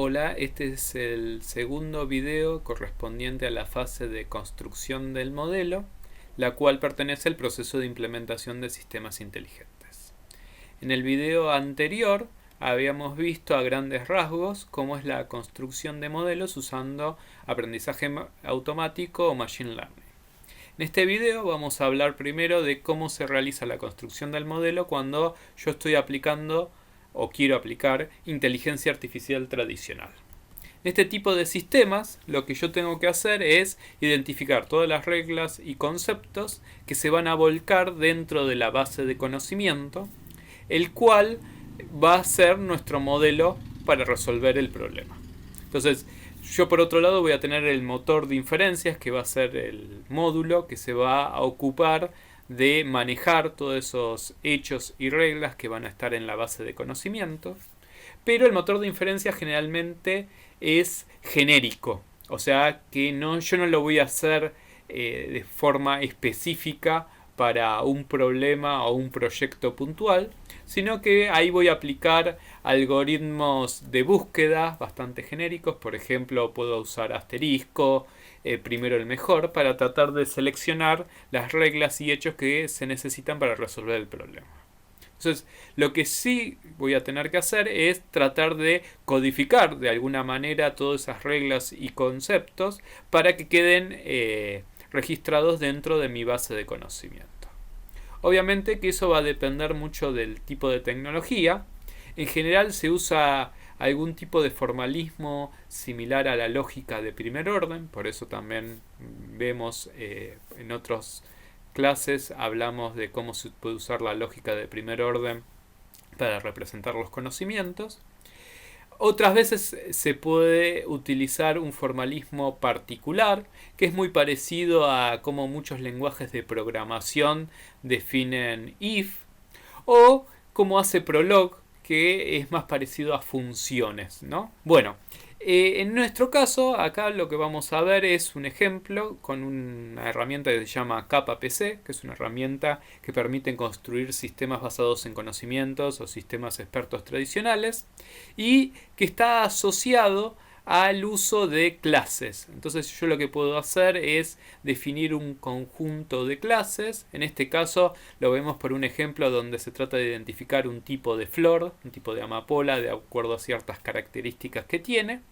Hola, este es el segundo video correspondiente a la fase de construcción del modelo, la cual pertenece al proceso de implementación de sistemas inteligentes. En el video anterior habíamos visto a grandes rasgos cómo es la construcción de modelos usando aprendizaje automático o machine learning. En este video vamos a hablar primero de cómo se realiza la construcción del modelo cuando yo estoy aplicando o quiero aplicar inteligencia artificial tradicional. En este tipo de sistemas lo que yo tengo que hacer es identificar todas las reglas y conceptos que se van a volcar dentro de la base de conocimiento, el cual va a ser nuestro modelo para resolver el problema. Entonces, yo por otro lado voy a tener el motor de inferencias, que va a ser el módulo que se va a ocupar de manejar todos esos hechos y reglas que van a estar en la base de conocimiento. Pero el motor de inferencia generalmente es genérico, o sea que yo no lo voy a hacer de forma específica para un problema o un proyecto puntual, sino que ahí voy a aplicar algoritmos de búsqueda bastante genéricos. Por ejemplo, puedo usar asterisco, primero el mejor, para tratar de seleccionar las reglas y hechos que se necesitan para resolver el problema. Entonces, lo que sí voy a tener que hacer es tratar de codificar de alguna manera todas esas reglas y conceptos para que queden registrados dentro de mi base de conocimiento. Obviamente que eso va a depender mucho del tipo de tecnología. En general se usa algún tipo de formalismo similar a la lógica de primer orden, por eso también vemos en otras clases hablamos de cómo se puede usar la lógica de primer orden para representar los conocimientos. Otras veces se puede utilizar un formalismo particular, que es muy parecido a cómo muchos lenguajes de programación definen if, o como hace Prolog, que es más parecido a funciones, ¿no? Bueno, en nuestro caso, acá lo que vamos a ver es un ejemplo con una herramienta que se llama CapaPC, que es una herramienta que permite construir sistemas basados en conocimientos o sistemas expertos tradicionales y que está asociado al uso de clases. Entonces yo lo que puedo hacer es definir un conjunto de clases. En este caso lo vemos por un ejemplo donde se trata de identificar un tipo de flor, un tipo de amapola, de acuerdo a ciertas características que tiene.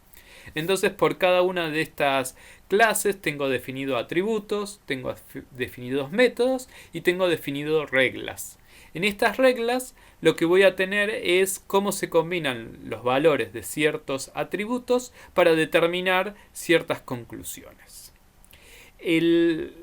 Entonces por cada una de estas clases tengo definido atributos, tengo definidos métodos y tengo definido reglas. En estas reglas lo que voy a tener es cómo se combinan los valores de ciertos atributos para determinar ciertas conclusiones. El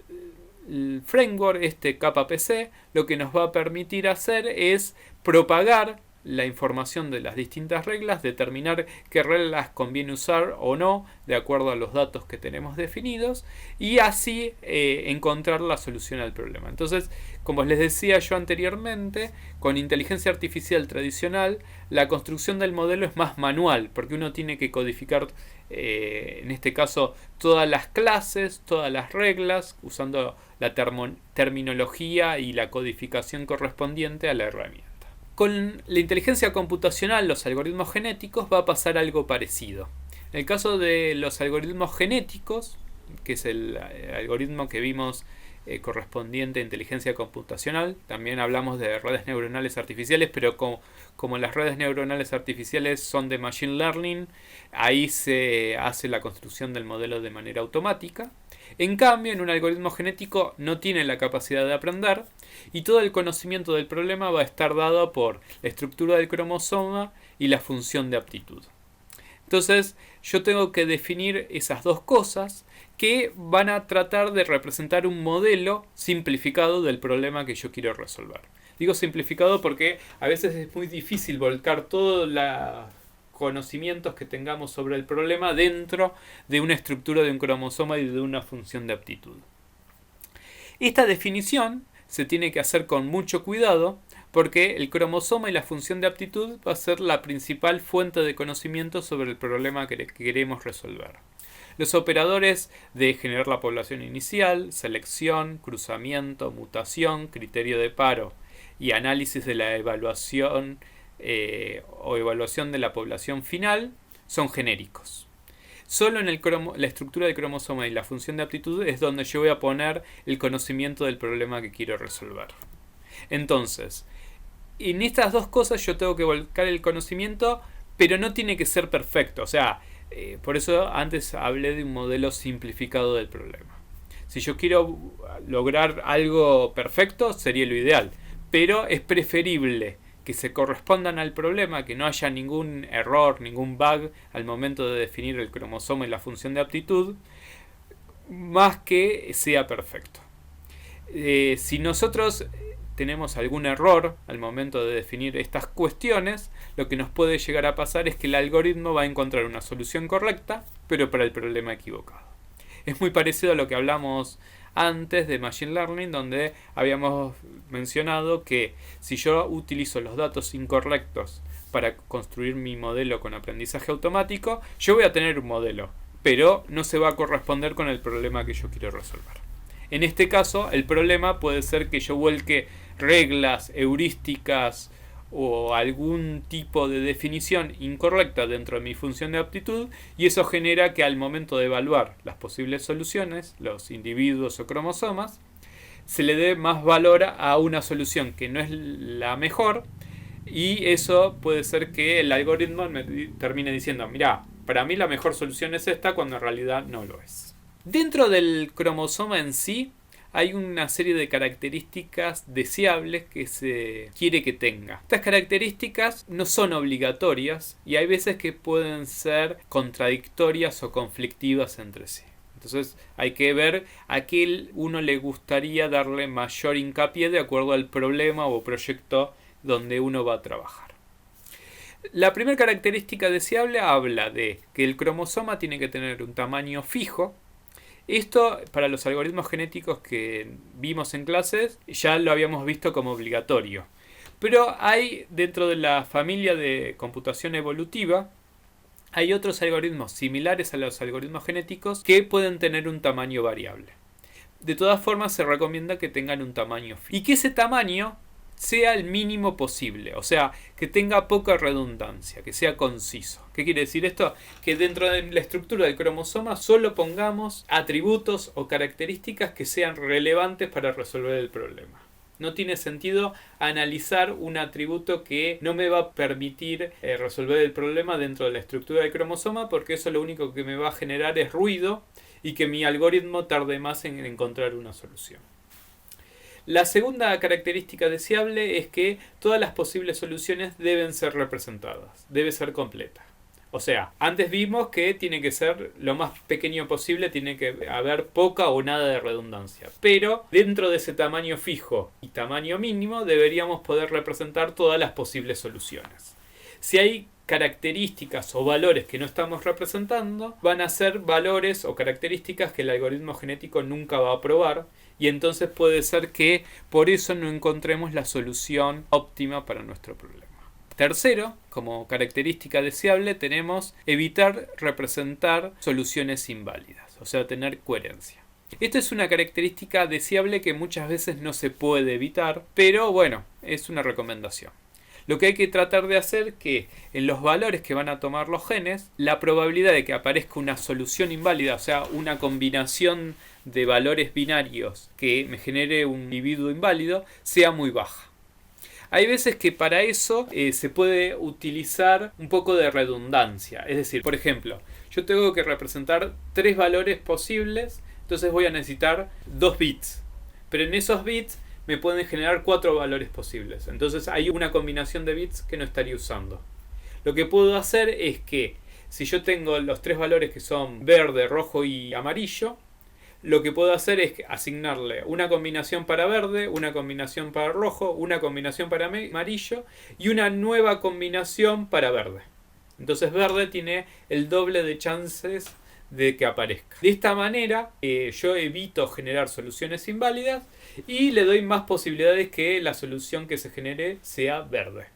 framework, CapaPC, lo que nos va a permitir hacer es propagar la información de las distintas reglas, determinar qué reglas conviene usar o no de acuerdo a los datos que tenemos definidos y así encontrar la solución al problema. Entonces, como les decía yo anteriormente, con inteligencia artificial tradicional la construcción del modelo es más manual porque uno tiene que codificar en este caso todas las clases, todas las reglas usando la terminología y la codificación correspondiente a la herramienta. Con la inteligencia computacional, los algoritmos genéticos, va a pasar algo parecido. En el caso de los algoritmos genéticos, que es el algoritmo que vimos correspondiente a inteligencia computacional, también hablamos de redes neuronales artificiales, pero como las redes neuronales artificiales son de machine learning, ahí se hace la construcción del modelo de manera automática. En cambio, en un algoritmo genético no tiene la capacidad de aprender y todo el conocimiento del problema va a estar dado por la estructura del cromosoma y la función de aptitud. Entonces, yo tengo que definir esas dos cosas que van a tratar de representar un modelo simplificado del problema que yo quiero resolver. Digo simplificado porque a veces es muy difícil volcar todos los conocimientos que tengamos sobre el problema dentro de una estructura de un cromosoma y de una función de aptitud. Esta definición se tiene que hacer con mucho cuidado porque el cromosoma y la función de aptitud va a ser la principal fuente de conocimiento sobre el problema que queremos resolver. Los operadores de generar la población inicial, selección, cruzamiento, mutación, criterio de paro y análisis de la evaluación o evaluación de la población final son genéricos. Solo en la estructura del cromosoma y la función de aptitud es donde yo voy a poner el conocimiento del problema que quiero resolver. Entonces, en estas dos cosas yo tengo que volcar el conocimiento, pero no tiene que ser perfecto. O sea, por eso antes hablé de un modelo simplificado del problema. Si yo quiero lograr algo perfecto, sería lo ideal. Pero es preferible que se correspondan al problema, que no haya ningún error, ningún bug al momento de definir el cromosoma y la función de aptitud, más que sea perfecto. Si nosotros tenemos algún error al momento de definir estas cuestiones, lo que nos puede llegar a pasar es que el algoritmo va a encontrar una solución correcta, pero para el problema equivocado. Es muy parecido a lo que hablamos antes de Machine Learning, donde habíamos mencionado que si yo utilizo los datos incorrectos para construir mi modelo con aprendizaje automático, yo voy a tener un modelo, pero no se va a corresponder con el problema que yo quiero resolver. En este caso, el problema puede ser que yo vuelque reglas, heurísticas o algún tipo de definición incorrecta dentro de mi función de aptitud, y eso genera que al momento de evaluar las posibles soluciones, los individuos o cromosomas, se le dé más valor a una solución que no es la mejor, y eso puede ser que el algoritmo me termine diciendo, mira, para mí la mejor solución es esta, cuando en realidad no lo es. Dentro del cromosoma en sí hay una serie de características deseables que se quiere que tenga. Estas características no son obligatorias y hay veces que pueden ser contradictorias o conflictivas entre sí. Entonces hay que ver a qué uno le gustaría darle mayor hincapié de acuerdo al problema o proyecto donde uno va a trabajar. La primera característica deseable habla de que el cromosoma tiene que tener un tamaño fijo. Esto, para los algoritmos genéticos que vimos en clases, ya lo habíamos visto como obligatorio. Pero hay, dentro de la familia de computación evolutiva, hay otros algoritmos similares a los algoritmos genéticos que pueden tener un tamaño variable. De todas formas, se recomienda que tengan un tamaño fijo. Y que ese tamaño sea el mínimo posible, o sea, que tenga poca redundancia, que sea conciso. ¿Qué quiere decir esto? Que dentro de la estructura del cromosoma solo pongamos atributos o características que sean relevantes para resolver el problema. No tiene sentido analizar un atributo que no me va a permitir resolver el problema dentro de la estructura del cromosoma, porque eso lo único que me va a generar es ruido y que mi algoritmo tarde más en encontrar una solución. La segunda característica deseable es que todas las posibles soluciones deben ser representadas, debe ser completa. O sea, antes vimos que tiene que ser lo más pequeño posible, tiene que haber poca o nada de redundancia. Pero dentro de ese tamaño fijo y tamaño mínimo deberíamos poder representar todas las posibles soluciones. Si hay características o valores que no estamos representando, van a ser valores o características que el algoritmo genético nunca va a probar, y entonces puede ser que por eso no encontremos la solución óptima para nuestro problema. Tercero, como característica deseable, tenemos evitar representar soluciones inválidas, o sea, tener coherencia. Esto es una característica deseable que muchas veces no se puede evitar, pero bueno, es una recomendación. Lo que hay que tratar de hacer es que en los valores que van a tomar los genes, la probabilidad de que aparezca una solución inválida, o sea, una combinación de valores binarios que me genere un individuo inválido, sea muy baja. Hay veces que para eso se puede utilizar un poco de redundancia. Es decir, por ejemplo, yo tengo que representar 3 valores posibles, entonces voy a necesitar 2 bits. Pero en esos bits me pueden generar 4 valores posibles. Entonces hay una combinación de bits que no estaría usando. Lo que puedo hacer es que si yo tengo los 3 valores que son verde, rojo y amarillo, lo que puedo hacer es asignarle una combinación para verde, una combinación para rojo, una combinación para amarillo y una nueva combinación para verde. Entonces verde tiene el doble de chances de que aparezca. De esta manera yo evito generar soluciones inválidas y le doy más posibilidades que la solución que se genere sea verde.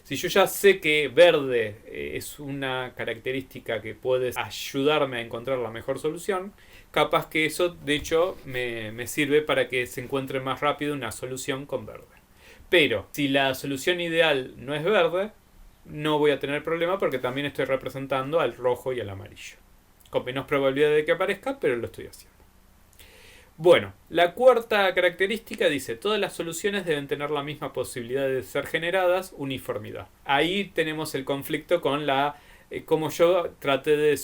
Si yo ya sé que verde es una característica que puede ayudarme a encontrar la mejor solución, capaz que eso de hecho me sirve para que se encuentre más rápido una solución con verde. Pero si la solución ideal no es verde, no voy a tener problema porque también estoy representando al rojo y al amarillo. Con menos probabilidad de que aparezca, pero lo estoy haciendo. Bueno, la cuarta característica dice, todas las soluciones deben tener la misma posibilidad de ser generadas, uniformidad. Ahí tenemos el conflicto con como yo traté de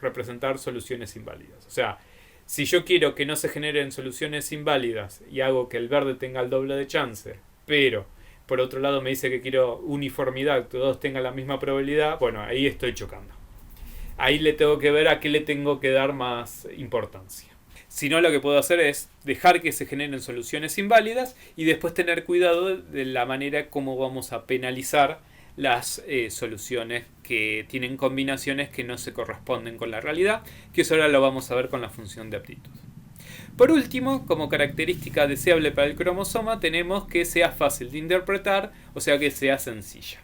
representar soluciones inválidas. O sea, si yo quiero que no se generen soluciones inválidas y hago que el verde tenga el doble de chance, pero por otro lado me dice que quiero uniformidad, que todos tengan la misma probabilidad, bueno, ahí estoy chocando. Ahí le tengo que ver a qué le tengo que dar más importancia. Si no, lo que puedo hacer es dejar que se generen soluciones inválidas y después tener cuidado de la manera como vamos a penalizar las soluciones que tienen combinaciones que no se corresponden con la realidad, que eso ahora lo vamos a ver con la función de aptitud. Por último, como característica deseable para el cromosoma, tenemos que sea fácil de interpretar, o sea que sea sencilla.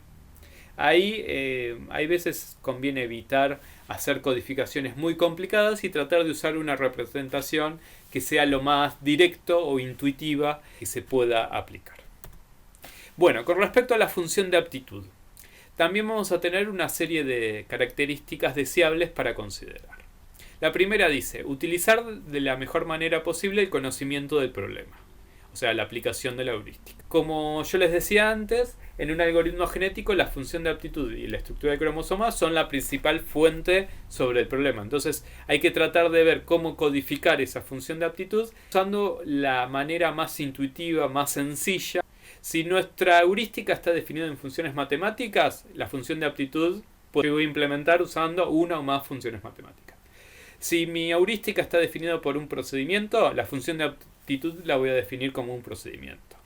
Ahí hay veces conviene evitar hacer codificaciones muy complicadas y tratar de usar una representación que sea lo más directo o intuitiva que se pueda aplicar. Bueno, con respecto a la función de aptitud, también vamos a tener una serie de características deseables para considerar. La primera dice, utilizar de la mejor manera posible el conocimiento del problema, o sea, la aplicación de la heurística. Como yo les decía antes, en un algoritmo genético la función de aptitud y la estructura del cromosoma son la principal fuente sobre el problema. Entonces hay que tratar de ver cómo codificar esa función de aptitud usando la manera más intuitiva, más sencilla. Si nuestra heurística está definida en funciones matemáticas, la función de aptitud puedo implementar usando una o más funciones matemáticas. Si mi heurística está definida por un procedimiento, la función de aptitud la voy a definir como un procedimiento.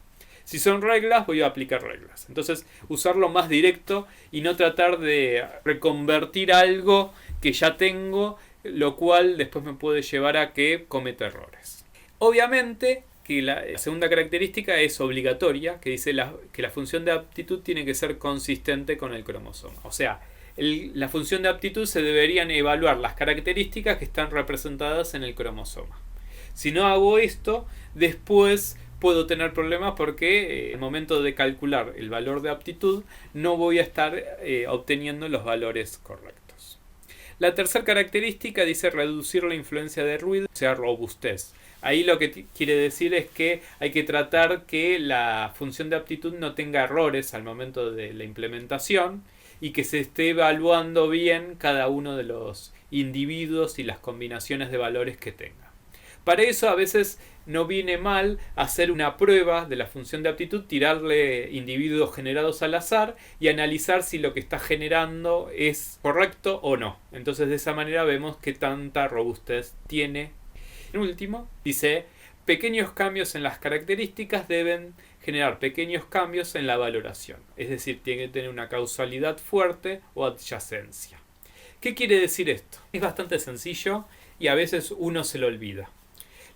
Si son reglas, voy a aplicar reglas. Entonces, usarlo más directo y no tratar de reconvertir algo que ya tengo, lo cual después me puede llevar a que cometa errores. Obviamente, que la segunda característica es obligatoria, que dice que la función de aptitud tiene que ser consistente con el cromosoma. O sea, la función de aptitud se deberían evaluar las características que están representadas en el cromosoma. Si no hago esto, después puedo tener problemas porque al momento de calcular el valor de aptitud no voy a estar obteniendo los valores correctos. La tercera característica dice reducir la influencia de ruido, o sea, robustez. Ahí lo que quiere decir es que hay que tratar que la función de aptitud no tenga errores al momento de la implementación y que se esté evaluando bien cada uno de los individuos y las combinaciones de valores que tenga. Para eso a veces no viene mal hacer una prueba de la función de aptitud, tirarle individuos generados al azar y analizar si lo que está generando es correcto o no. Entonces de esa manera vemos qué tanta robustez tiene. En último, dice, pequeños cambios en las características deben generar pequeños cambios en la valoración. Es decir, tiene que tener una causalidad fuerte o adyacencia. ¿Qué quiere decir esto? Es bastante sencillo y a veces uno se lo olvida.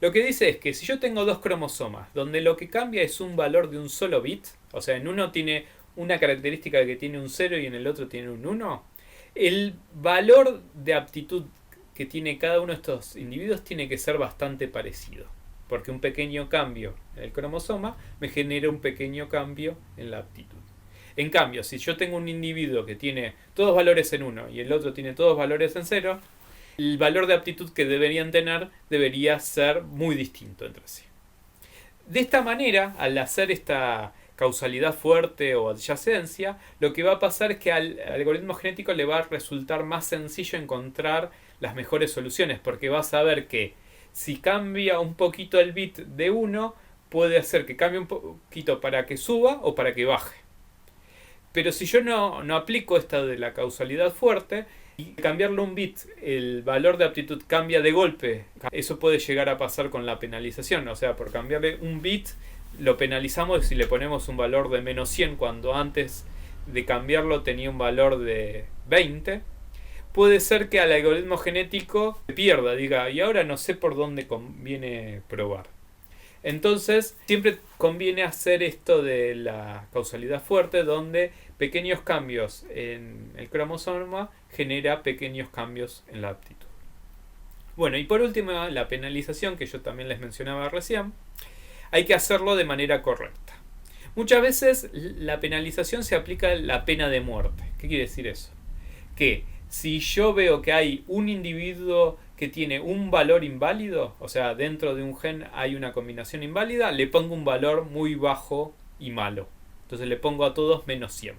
Lo que dice es que si yo tengo dos cromosomas donde lo que cambia es un valor de un solo bit, o sea, en uno tiene una característica que tiene un 0 y en el otro tiene un 1, el valor de aptitud que tiene cada uno de estos individuos tiene que ser bastante parecido, porque un pequeño cambio en el cromosoma me genera un pequeño cambio en la aptitud. En cambio, si yo tengo un individuo que tiene todos valores en 1 y el otro tiene todos valores en 0, el valor de aptitud que deberían tener debería ser muy distinto entre sí. De esta manera, al hacer esta causalidad fuerte o adyacencia, lo que va a pasar es que al algoritmo genético le va a resultar más sencillo encontrar las mejores soluciones, porque va a saber que si cambia un poquito el bit de 1, puede hacer que cambie un poquito para que suba o para que baje. Pero si yo no aplico esta de la causalidad fuerte, y cambiarle un bit, el valor de aptitud cambia de golpe, eso puede llegar a pasar con la penalización. O sea, por cambiarle un bit, lo penalizamos si le ponemos un valor de menos 100 cuando antes de cambiarlo tenía un valor de 20. Puede ser que al algoritmo genético se pierda, diga, y ahora no sé por dónde conviene probar. Entonces, siempre conviene hacer esto de la causalidad fuerte, donde pequeños cambios en el cromosoma genera pequeños cambios en la aptitud. Bueno, y por último, la penalización, que yo también les mencionaba recién, hay que hacerlo de manera correcta. Muchas veces la penalización se aplica a la pena de muerte. ¿Qué quiere decir eso? Que si yo veo que hay un individuo que tiene un valor inválido, o sea, dentro de un gen hay una combinación inválida, le pongo un valor muy bajo y malo. Entonces le pongo a todos menos 100.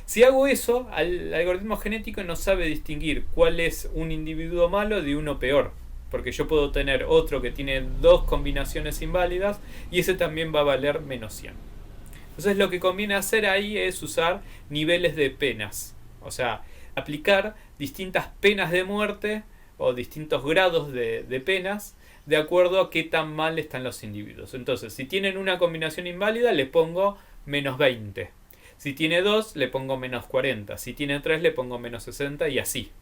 Si hago eso, el algoritmo genético no sabe distinguir cuál es un individuo malo de uno peor. Porque yo puedo tener otro que tiene dos combinaciones inválidas y ese también va a valer menos 100. Entonces lo que conviene hacer ahí es usar niveles de penas. O sea, aplicar distintas penas de muerte o distintos grados de penas de acuerdo a qué tan mal están los individuos. Entonces, si tienen una combinación inválida, le pongo menos 20. Si tiene 2, le pongo menos 40. Si tiene 3, le pongo menos 60 y así.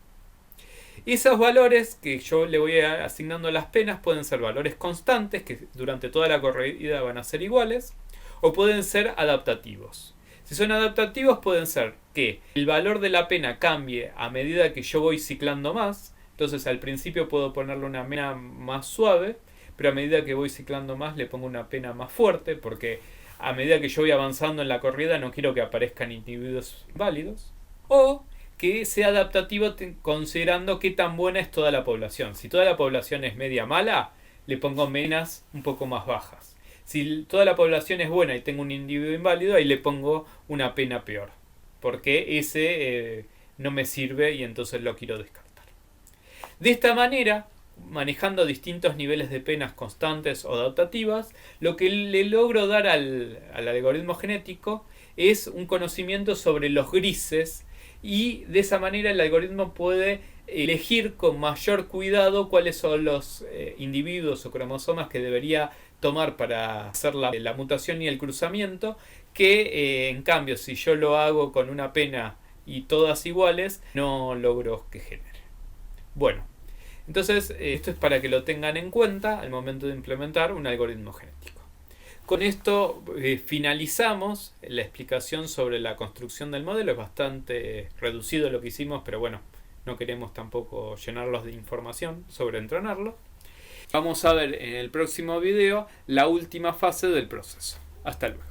Esos valores que yo le voy asignando a las penas pueden ser valores constantes, que durante toda la corrida van a ser iguales, o pueden ser adaptativos. Si son adaptativos, pueden ser que el valor de la pena cambie a medida que yo voy ciclando más. Entonces al principio puedo ponerle una pena más suave, pero a medida que voy ciclando más le pongo una pena más fuerte, porque a medida que yo voy avanzando en la corrida no quiero que aparezcan individuos válidos. O que sea adaptativo considerando qué tan buena es toda la población. Si toda la población es media mala, le pongo penas un poco más bajas. Si toda la población es buena y tengo un individuo inválido, ahí le pongo una pena peor. Porque ese no me sirve y entonces lo quiero descartar. De esta manera, manejando distintos niveles de penas constantes o adaptativas, lo que le logro dar al algoritmo genético es un conocimiento sobre los grises, y de esa manera el algoritmo puede elegir con mayor cuidado cuáles son los individuos o cromosomas que debería tomar para hacer la mutación y el cruzamiento, que en cambio si yo lo hago con una pena y todas iguales, no logro que genere. Bueno, entonces esto es para que lo tengan en cuenta al momento de implementar un algoritmo genético. Con esto finalizamos la explicación sobre la construcción del modelo. Es bastante reducido lo que hicimos, pero bueno, no queremos tampoco llenarlos de información sobre entrenarlo. Vamos a ver en el próximo video la última fase del proceso. Hasta luego.